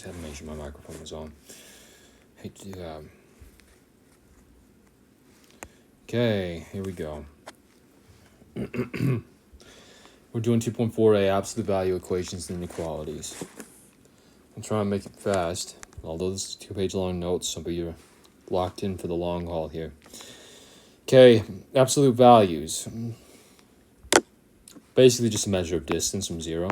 Just had to make sure my microphone was on. Hate to do that. Okay, here we go. We're doing 2.4a, absolute value equations and inequalities. I'm trying to make it fast, although this is 2-page long notes, so you're locked in for the long haul here. Okay, absolute values. Basically just a measure of distance from 0.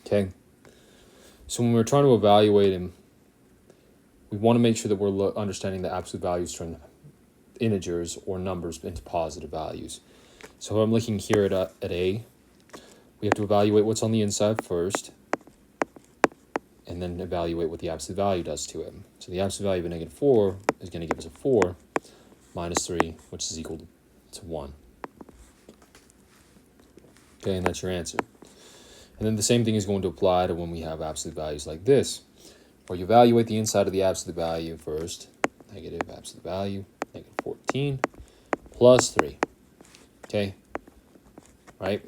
Okay, so when we're trying to evaluate him, we want to make sure that we're understanding the absolute values turn integers or numbers into positive values. So I'm looking here at A. We have to evaluate what's on the inside first, and then evaluate what the absolute value does to it. So the absolute value of a -4 is going to give us a 4 minus 3, which is equal to 1. Okay, and that's your answer. And then the same thing is going to apply to when we have absolute values like this, where you evaluate the inside of the absolute value first, negative absolute value, -14, plus 3. Okay, right?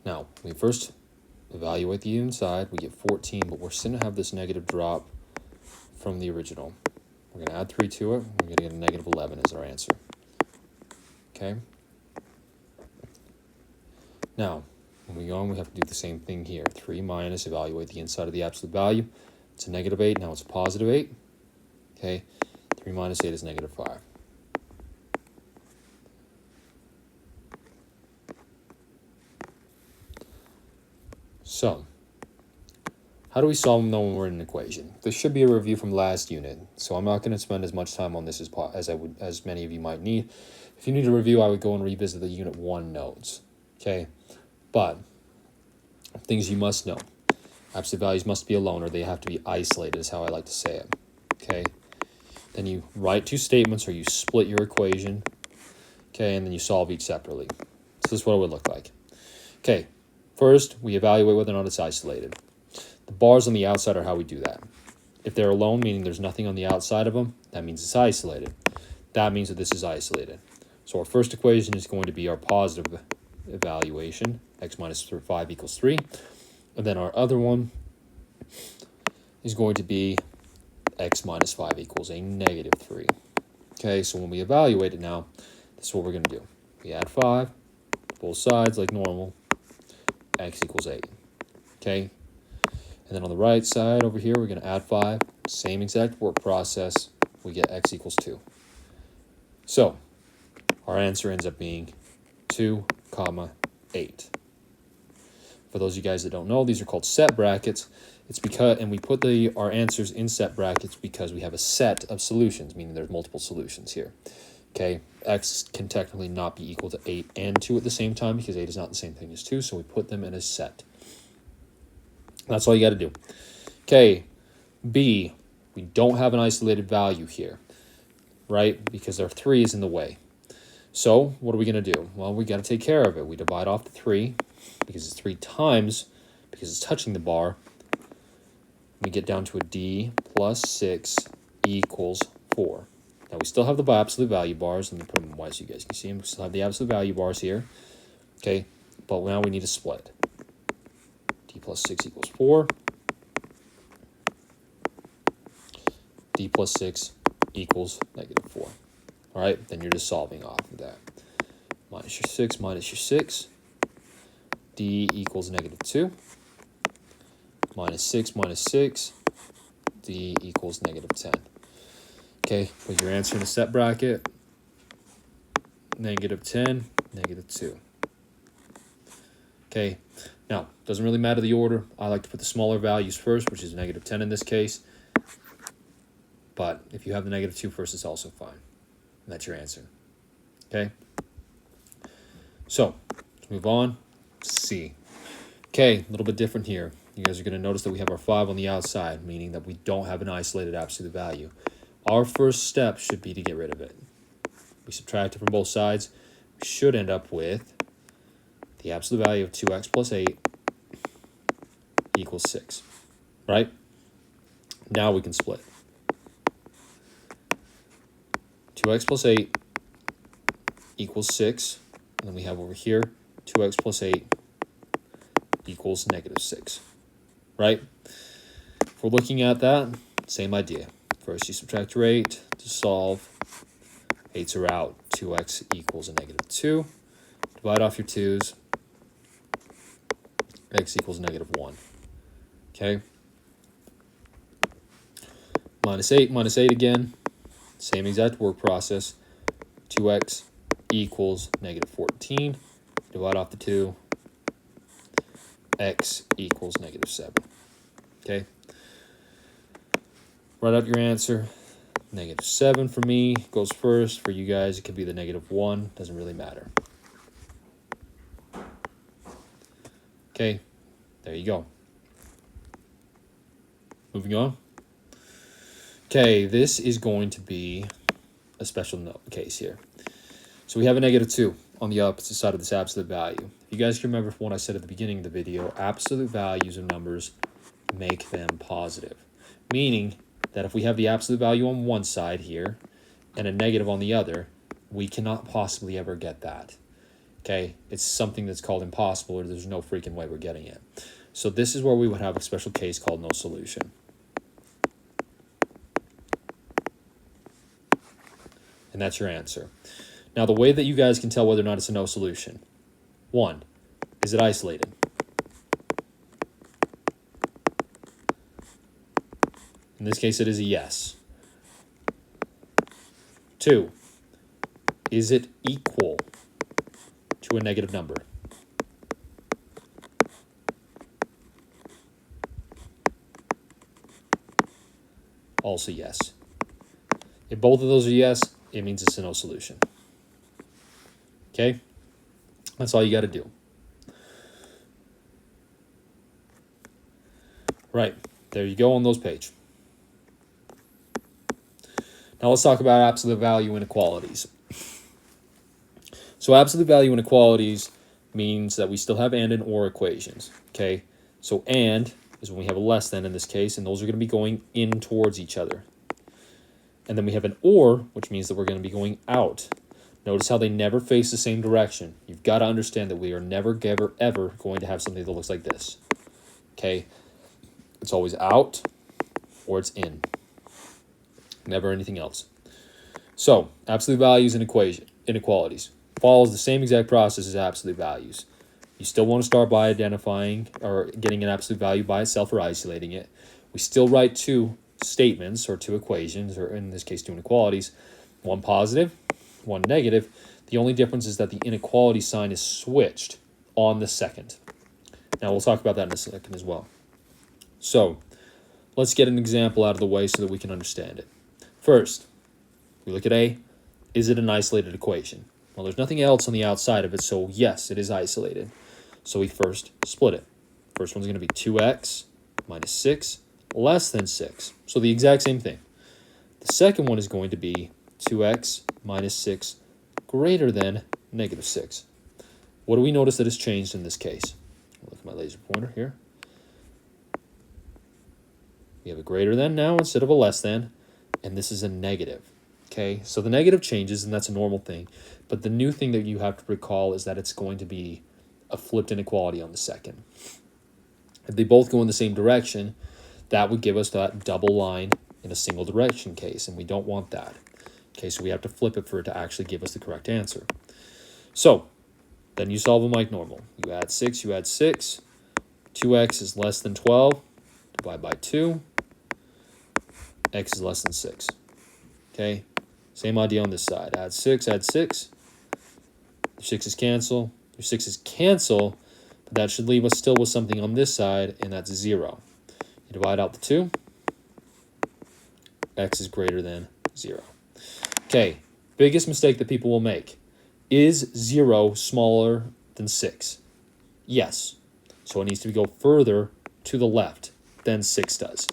Now, we first evaluate the inside, we get 14, but we're still going to have this negative drop from the original. We're going to add 3 to it, we're going to get a -11 as our answer. Okay? Now, when we go on, we have to do the same thing here. 3 minus, evaluate the inside of the absolute value. It's a -8, now it's a +8. Okay? 3 minus 8 is -5. So, how do we solve them though when we're in an equation? This should be a review from last unit, so I'm not going to spend as much time on this as many of you might need. If you need a review, I would go and revisit the Unit 1 notes. Okay? But, things you must know. Absolute values must be alone, or they have to be isolated, is how I like to say it. Okay? Then you write two statements, or you split your equation. Okay, and then you solve each separately. So this is what it would look like. Okay, first, we evaluate whether or not it's isolated. The bars on the outside are how we do that. If they're alone, meaning there's nothing on the outside of them, that means it's isolated. That means that this is isolated. So our first equation is going to be our positive evaluation, x minus 5 equals 3. And then our other one is going to be x minus 5 equals a -3. Okay, so when we evaluate it now, this is what we're going to do. We add 5, both sides like normal, x equals 8. Okay, and then on the right side over here, we're going to add 5, same exact work process, we get x equals 2. So, our answer ends up being 2, 8. For those of you guys that don't know, these are called set brackets. It's because, and we put our answers in set brackets because we have a set of solutions, meaning there's multiple solutions here. Okay, x can technically not be equal to 8 and 2 at the same time because 8 is not the same thing as 2, so we put them in a set. That's all you got to do. Okay, B, we don't have an isolated value here, right? Because our 3 is in the way. So what are we going to do? Well, we got to take care of it. We divide off the 3 because it's 3 times, because it's touching the bar. We get down to a D plus 6 equals 4. Now we still have the absolute value bars. Let me put them in white so you guys can see them. We still have the absolute value bars here. Okay, but now we need to split. D plus 6 equals 4. D plus 6 equals -4. All right, then you're just solving off of that. Minus your 6 minus your 6. D equals -2. Minus 6 minus 6. D equals -10. Okay, put your answer in a set bracket. -10, -2. Okay, now, doesn't really matter the order. I like to put the smaller values first, which is -10 in this case. But if you have the -2 first, it's also fine. And that's your answer. Okay? So, let's move on. C. Okay, a little bit different here. You guys are going to notice that we have our 5 on the outside, meaning that we don't have an isolated absolute value. Our first step should be to get rid of it. We subtract it from both sides. We should end up with the absolute value of 2x plus 8 equals 6, right? Now we can split. 2x plus 8 equals 6. And then we have over here 2x plus 8 equals negative 6. Right? If we're looking at that, same idea. First you subtract your 8 to solve. 8's are out. 2x equals a negative 2. Divide off your 2's. X equals negative 1. Okay? Minus 8 again. Same exact work process. 2x equals negative 14. Divide off the 2. X equals negative 7. Okay? Write out your answer. Negative 7 for me goes first. For you guys, it could be the negative 1. Doesn't really matter. Okay, there you go. Moving on. Okay, this is going to be a special case here. So we have a negative 2 on the opposite side of this absolute value. If you guys can remember from what I said at the beginning of the video, absolute values of numbers make them positive. Meaning that if we have the absolute value on one side here and a negative on the other, we cannot possibly ever get that. Okay, it's something that's called impossible, or there's no freaking way we're getting it. So this is where we would have a special case called no solution. And that's your answer. Now, the way that you guys can tell whether or not it's a no solution. 1, is it isolated? In this case, it is a yes. 2, is it equal to a negative number? Also yes. If both of those are yes, it means it's a no solution. Okay? That's all you got to do. Right. There you go on those pages. Now let's talk about absolute value inequalities. So absolute value inequalities means that we still have and or equations. Okay? So and is when we have a less than in this case, and those are going to be going in towards each other. And then we have an or, which means that we're going to be going out. Notice how they never face the same direction. You've got to understand that we are never, ever going to have something that looks like this. Okay? It's always out or it's in. Never anything else. So, absolute values and inequalities follows the same exact process as absolute values. You still want to start by identifying or getting an absolute value by itself or isolating it. We still write two statements or two equations, or in this case, two inequalities. One positive, one negative. The only difference is that the inequality sign is switched on the second. Now, we'll talk about that in a second as well. So, let's get an example out of the way so that we can understand it. First, we look at A. Is it an isolated equation? Well, there's nothing else on the outside of it, so yes, it is isolated. So we first split it. First one's going to be 2x minus 6 less than 6. So the exact same thing. The second one is going to be 2x minus 6 greater than negative 6. What do we notice that has changed in this case? Look at my laser pointer here. We have a greater than now instead of a less than, and this is a negative. Okay, so the negative changes, and that's a normal thing. But the new thing that you have to recall is that it's going to be a flipped inequality on the second. If they both go in the same direction, that would give us that double line in a single direction case, and we don't want that. Okay, so we have to flip it for it to actually give us the correct answer. So, then you solve them like normal. You add 6, you add 6. 2x is less than 12. Divide by 2. X is less than 6. Okay, same idea on this side. Add 6, add 6. Your 6's cancel. Your 6's cancel, but that should leave us still with something on this side, and that's 0. You divide out the 2. X is greater than 0. Okay, biggest mistake that people will make. Is 0 smaller than 6? Yes. So it needs to go further to the left than 6 does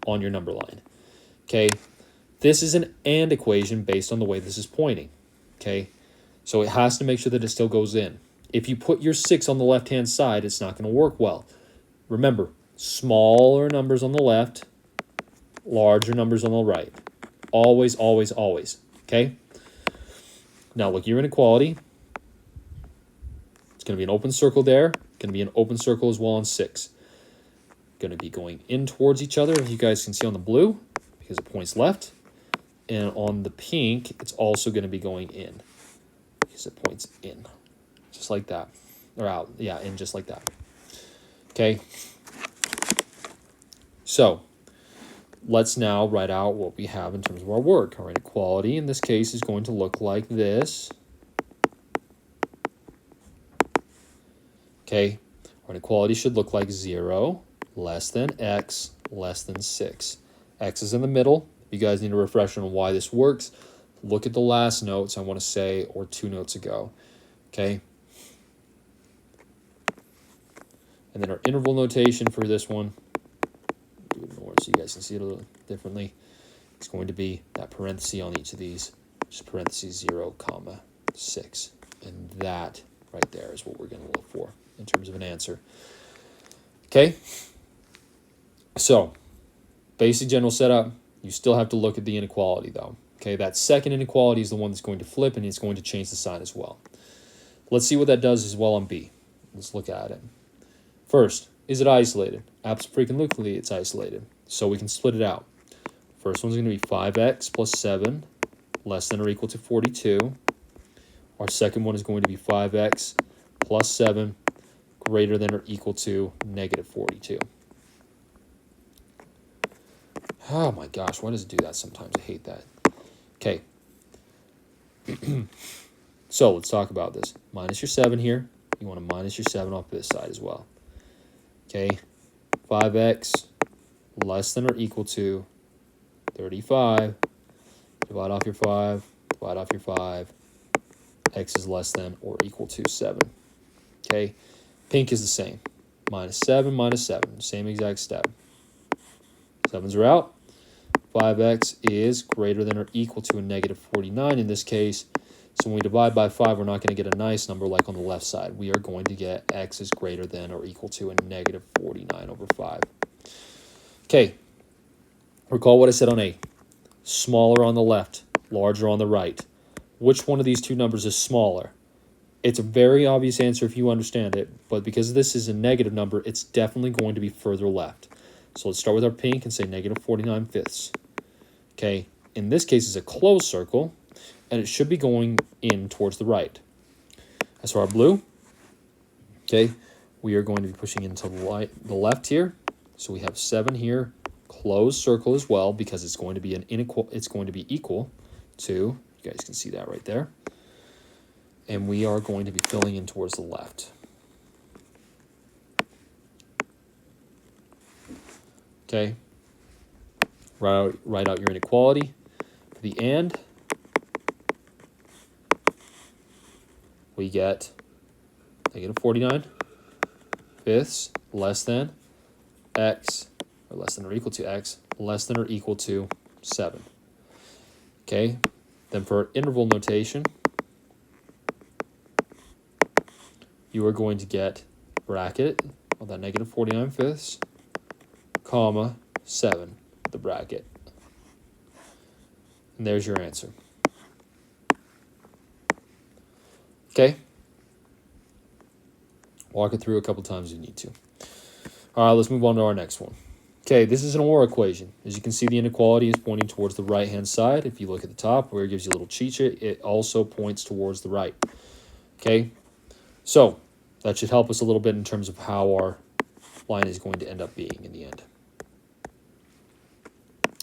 on your number line. Okay, this is an AND equation based on the way this is pointing. Okay, so it has to make sure that it still goes in. If you put your 6 on the left-hand side, it's not going to work well. Remember, smaller numbers on the left, larger numbers on the right. Always, always, always. Okay? Now look at your inequality. It's going to be an open circle there. Going to be an open circle as well on 6. Going to be going in towards each other, as you guys can see on the blue, because it points left. And on the pink, it's also going to be going in, because it points in. Just like that. Or out. Yeah, in just like that. Okay? So, let's now write out what we have in terms of our work. Our inequality in this case is going to look like this. Okay? Our inequality should look like 0 less than x less than 6. X is in the middle. If you guys need a refresher on why this works, look at the last notes, I want to say, or 2 notes ago. Okay? And then our interval notation for this one, do it more so you guys can see it a little differently. It's going to be that parenthesis on each of these, just parentheses 0, comma 6. And that right there is what we're going to look for in terms of an answer. Okay? So, basic general setup, you still have to look at the inequality though. Okay, that second inequality is the one that's going to flip and it's going to change the sign as well. Let's see what that does as well on B. Let's look at it. First, is it isolated? Absolutely it's isolated. So we can split it out. First one's going to be 5x plus 7 less than or equal to 42. Our second one is going to be 5x plus 7 greater than or equal to negative 42. Oh my gosh, why does it do that sometimes? I hate that. Okay. So let's talk about this. Minus your 7 here. You want to minus your 7 off this side as well. Okay. 5x less than or equal to 35. Divide off your 5. Divide off your 5. X is less than or equal to 7. Okay. Pink is the same. Minus 7, minus 7. Same exact step. 7s are out. 5x is greater than or equal to a negative 49 in this case. So when we divide by 5, we're not going to get a nice number like on the left side. We are going to get x is greater than or equal to a negative 49 over 5. Okay. Recall what I said on A. Smaller on the left, larger on the right. Which one of these two numbers is smaller? It's a very obvious answer if you understand it, but because this is a negative number, it's definitely going to be further left. So let's start with our pink and say negative 49/5. Okay, in this case, it's a closed circle, and it should be going in towards the right. As for our blue, okay, we are going to be pushing into the left here. So we have 7 here, closed circle as well, because it's going to be equal to, you guys can see that right there. And we are going to be filling in towards the left. Okay, write out your inequality. For the and, we get negative 49/5 less than x, or less than or equal to x, less than or equal to 7. Okay, then for interval notation, you are going to get bracket on that negative 49/5, comma, 7, the bracket. And there's your answer. Okay? Walk it through a couple times if you need to. All right, let's move on to our next one. Okay, this is an OR equation. As you can see, the inequality is pointing towards the right-hand side. If you look at the top where it gives you a little cheat sheet, it also points towards the right. Okay? So, that should help us a little bit in terms of how our line is going to end up being in the end.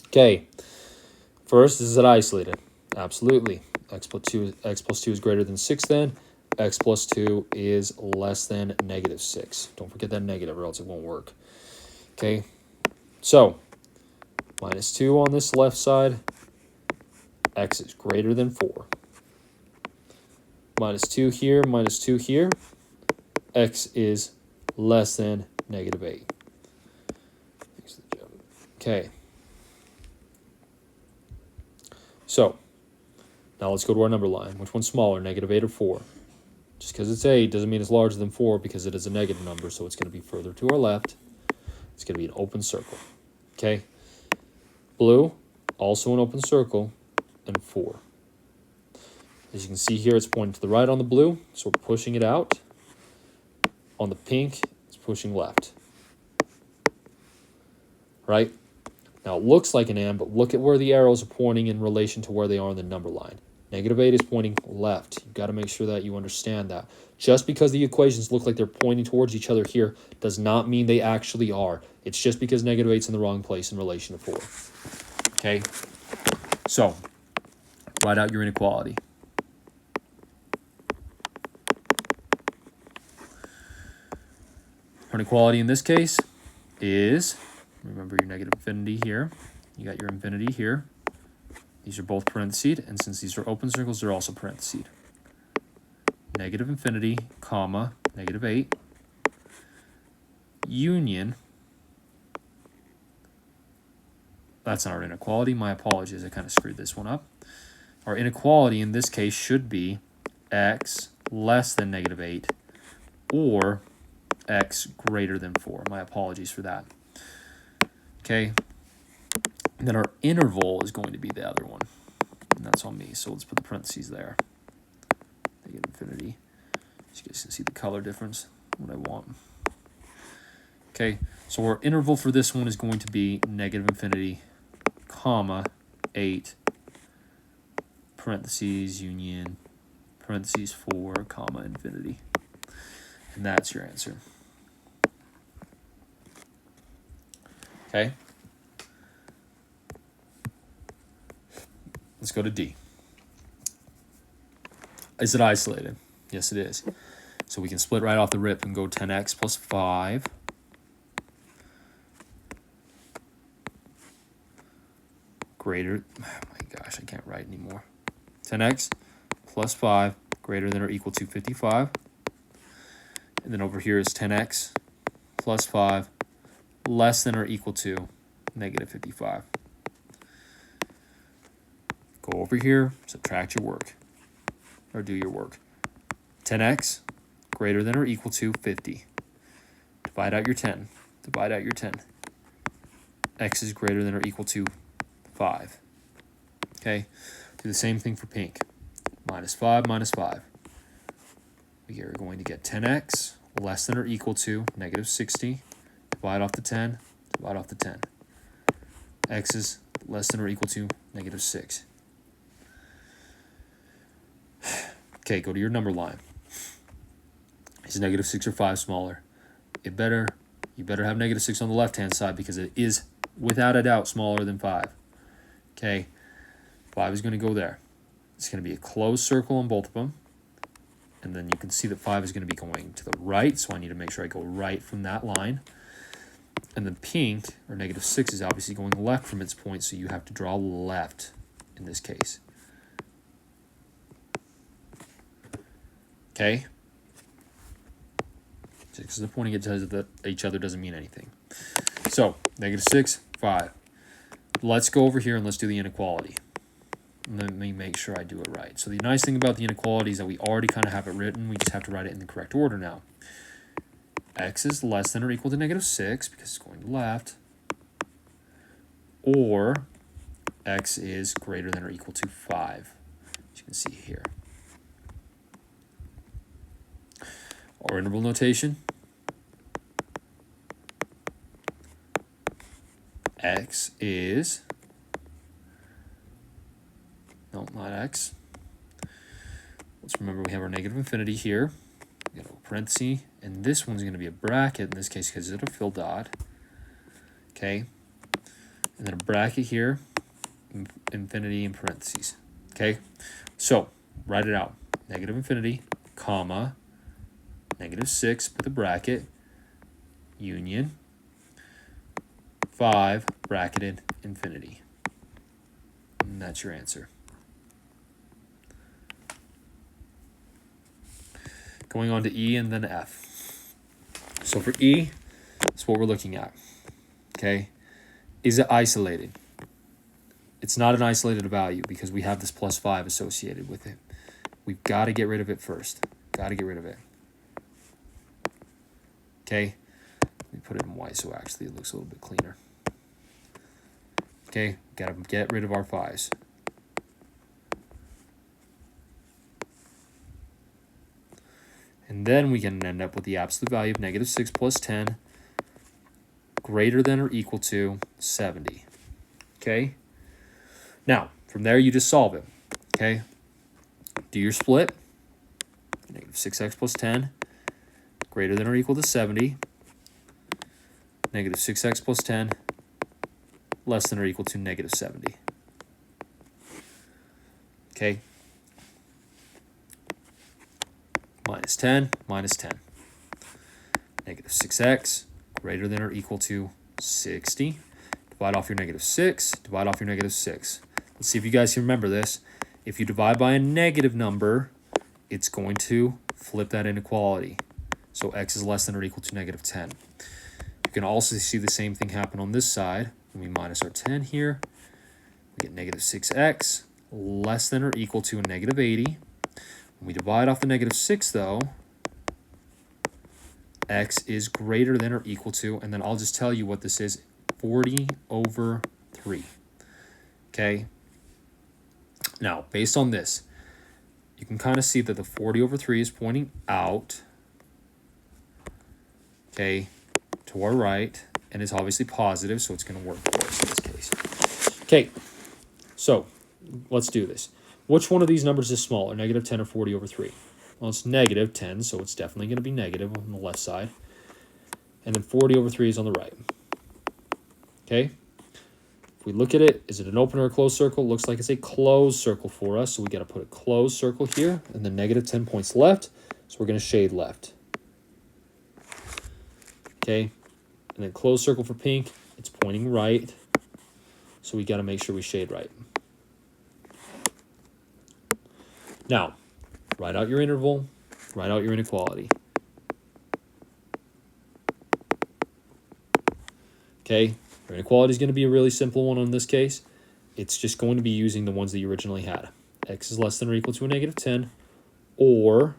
Okay, first, is it isolated? Absolutely. X plus 2 is greater than 6 then. X plus 2 is less than negative 6. Don't forget that negative or else it won't work. Okay, so minus 2 on this left side. X is greater than 4. Minus 2 here, minus 2 here. X is less than negative 8. Okay. So, now let's go to our number line. Which one's smaller, negative 8 or 4? Just because it's 8 doesn't mean it's larger than 4 because it is a negative number, so it's going to be further to our left. It's going to be an open circle. Okay? Blue, also an open circle, and 4. As you can see here, it's pointing to the right on the blue, so we're pushing it out. On the pink, it's pushing left. Right? Now, it looks like an and, but look at where the arrows are pointing in relation to where they are in the number line. -8 is pointing left. You've got to make sure that you understand that. Just because the equations look like they're pointing towards each other here does not mean they actually are. It's just because -8's in the wrong place in relation to 4. Okay? So, write out your inequality. Our inequality in this case is, remember your negative infinity here. You got your infinity here. These are both parentheses, and since these are open circles, they're also parentheses. Negative infinity, comma, -8, union. That's not our inequality. My apologies, I kind of screwed this one up. Our inequality in this case should be x less than -8 or x greater than 4. My apologies for that. Okay. And then our interval is going to be the other one. And that's on me. So let's put the parentheses there. Negative infinity. So you guys can see the color difference, what I want. Okay. So our interval for this one is going to be negative infinity, comma, 8, parentheses, union, parentheses, 4, comma, infinity. And that's your answer. Okay. Let's go to D. Is it isolated? Yes, it is. So we can split right off the rip and go 10x plus 5. Greater, oh my gosh, I can't write anymore. 10x plus 5 greater than or equal to 55. And then over here is 10x plus 5 less than or equal to -55. Go over here, subtract your work, or do your work. 10x greater than or equal to 50. Divide out your 10. Divide out your 10. X is greater than or equal to 5. Okay, do the same thing for pink. -5 minus 5. We are going to get 10x less than or equal to -60. Divide off the 10. Divide off the 10. X is less than or equal to -6. Okay, go to your number line. Is -6 or 5 smaller? You better have -6 on the left-hand side because it is, without a doubt, smaller than 5. Okay, 5 is going to go there. It's going to be a closed circle on both of them. And then you can see that 5 is going to be going to the right, so I need to make sure I go right from that line. And then pink, or -6, is obviously going left from its point, so you have to draw left in this case. Okay? Just because they're pointing at each other doesn't mean anything. So, -6, 5. Let's go over here and let's do the inequality. Let me make sure I do it right. So the nice thing about the inequality is that we already kind of have it written. We just have to write it in the correct order now. X is less than or equal to -6 because it's going left. Or X is greater than or equal to 5, as you can see here. Our interval notation. X is, no, not X. Let's remember we have our negative infinity here. We got a parenthesis, and this one's going to be a bracket in this case because it's a fill dot. Okay, and then a bracket here, infinity in parentheses. Okay, so write it out. Negative infinity, comma, -6 with a bracket, union, 5 bracketed infinity. And that's your answer. Going on to E and then F. So for E, that's what we're looking at. Okay, is it isolated? It's not an isolated value because we have this +5 associated with it. We've got to get rid of it first. Got to get rid of it. Okay, let me put it in white so actually it looks a little bit cleaner. Okay, got to get rid of our 5's. And then we can end up with the absolute value of negative 6 plus 10 greater than or equal to 70. Okay? Now, from there, you just solve it. Okay? Do your split. Negative 6x plus 10 greater than or equal to 70. Negative 6x plus 10 less than or equal to negative 70. Okay? Minus 10, minus 10. Negative 6x greater than or equal to 60. Divide off your negative 6, divide off your negative 6. Let's see if you guys can remember this. If you divide by a negative number, it's going to flip that inequality. So x is less than or equal to negative 10. You can also see the same thing happen on this side. When we minus our 10 here, we get negative 6x less than or equal to a negative 80. When we divide off the negative 6, though, x is greater than or equal to, and then I'll just tell you what this is, 40 over 3. Okay? Now, based on this, you can kind of see that the 40 over 3 is pointing out, okay, to our right, and is obviously positive, so it's going to work for us in this case. Okay, so let's do this. Which one of these numbers is smaller, negative 10 or 40 over 3? Well, it's negative 10, so it's definitely going to be negative on the left side. And then 40 over 3 is on the right. Okay? If we look at it, is it an open or a closed circle? Looks like it's a closed circle for us, so we got to put a closed circle here, and then negative 10 points left, so we're going to shade left. Okay? And then closed circle for pink, it's pointing right, so we got to make sure we shade right. Now, write out your interval, write out your inequality. Okay, your inequality is going to be a really simple one in this case. It's just going to be using the ones that you originally had. X is less than or equal to a negative 10, or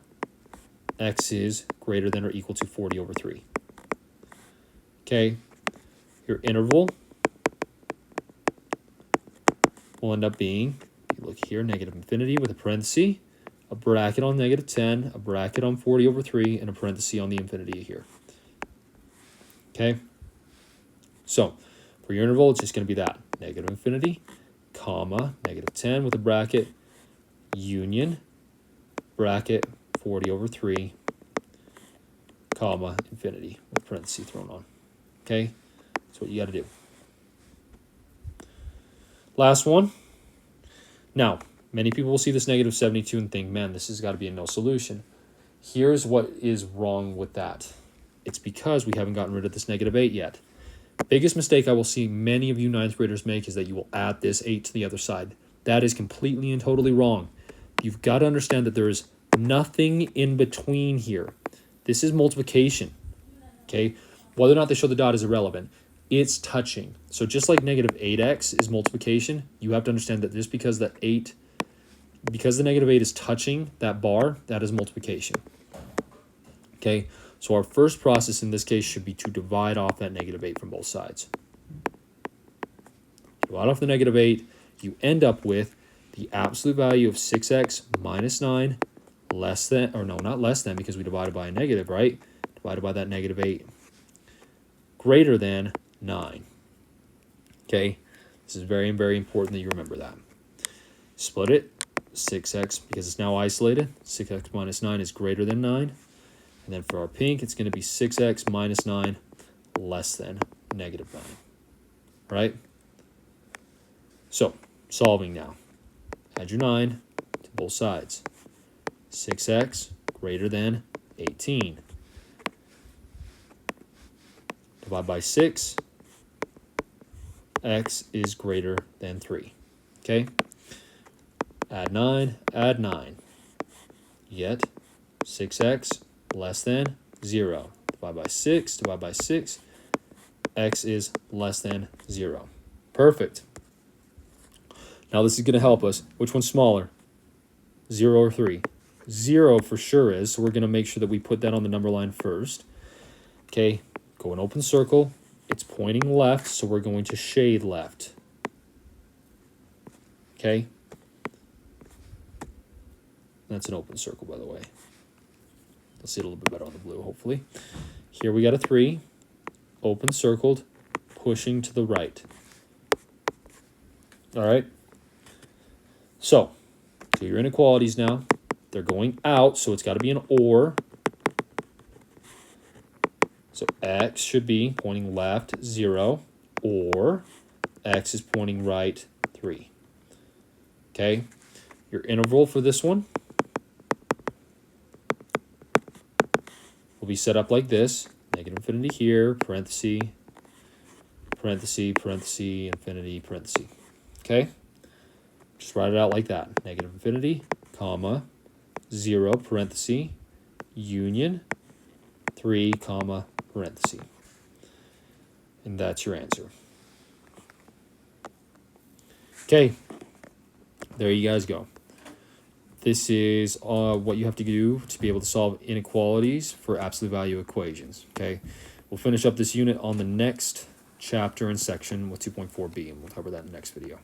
x is greater than or equal to 40 over 3. Okay, your interval will end up being, if you look here, negative infinity with a parenthesis, a bracket on negative 10, a bracket on 40 over 3, and a parenthesis on the infinity here. Okay? So, for your interval, it's just going to be that. Negative infinity, comma, negative 10 with a bracket, union, bracket, 40 over 3, comma, infinity, with parenthesis thrown on. Okay? That's what you got to do. Last one. Now, many people will see this negative 72 and think, man, this has got to be a no solution. Here's what is wrong with that. It's because we haven't gotten rid of this negative 8 yet. The biggest mistake I will see many of you ninth graders make is that you will add this 8 to the other side. That is completely and totally wrong. You've got to understand that there is nothing in between here. This is multiplication. Okay? Whether or not they show the dot is irrelevant. It's touching. So just like negative 8x is multiplication, you have to understand that just because the negative 8 is touching that bar, that is multiplication. Okay, so our first process in this case should be to divide off that negative 8 from both sides. Divide off the negative 8, you end up with the absolute value of 6x minus 9 less than, or no, not less than, because we divided by a negative, right? Divided by that negative 8 greater than 9. Okay, this is very, very important that you remember that. Split it, 6x, because it's now isolated, 6x minus 9 is greater than 9. And then for our pink, it's going to be 6x minus 9 less than negative 9. Right? So, solving now. Add your 9 to both sides. 6x greater than 18. Divide by 6. X is greater than 3. Okay? Add 9, add 9. Yet, 6x less than 0. Divide by 6, divide by 6. X is less than 0. Perfect. Now this is going to help us. Which one's smaller? 0 or 3? 0 for sure is, so we're going to make sure that we put that on the number line first. Okay, go an open circle. It's pointing left, so we're going to shade left. Okay? That's an open circle, by the way. You'll see it a little bit better on the blue, hopefully. Here we got a 3, open circled, pushing to the right. All right? So your inequalities now, they're going out, so it's got to be an OR. So x should be pointing left, 0, or x is pointing right, 3. Okay? Your interval for this one will be set up like this. Negative infinity here, parenthesis, parenthesis, parenthesis, infinity, parenthesis. Okay? Just write it out like that. Negative infinity, comma, 0, parenthesis, union, 3, comma, parenthesis. And that's your answer. Okay, there you guys go. This is what you have to do to be able to solve inequalities for absolute value equations. Okay, we'll finish up this unit on the next chapter and section with 2.4b, and we'll cover that in the next video.